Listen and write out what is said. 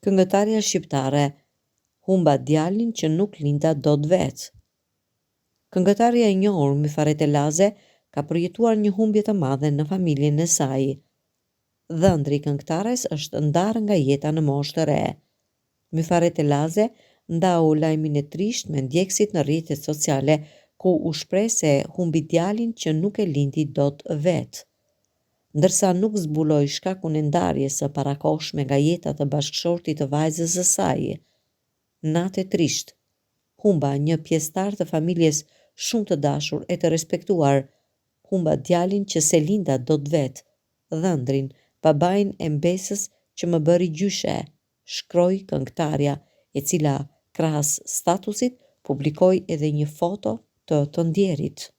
Këngëtarja shqiptare humba djalin që nuk linda dot vetë. Këngëtarja e njohur Myfaret Elaze ka përjetuar një humbje të madhe në familjen e saj. Dhëndri i këngëtares është ndarë nga jeta në moshë të re. Myfaret Elaze ndau lajmin e trisht me ndjekësit në rrjetet sociale, ku u shpreh se humbi djalin që nuk e lindi dot vetë. Ndërsa nuk zbuloi shkakun e ndarjes së parakohshme nga jeta të bashkëshortit të vajzës së saj. Natë e trisht, humba një pjesëtar të familjes shumë të dashur e të respektuar, humba djalin që se linda dot vetë, Dhëndrin, babain e mbesës që më bëri gjyshe, shkroi këngëtarja, e cila krahas statusit publikoi edhe një foto të ndjerit.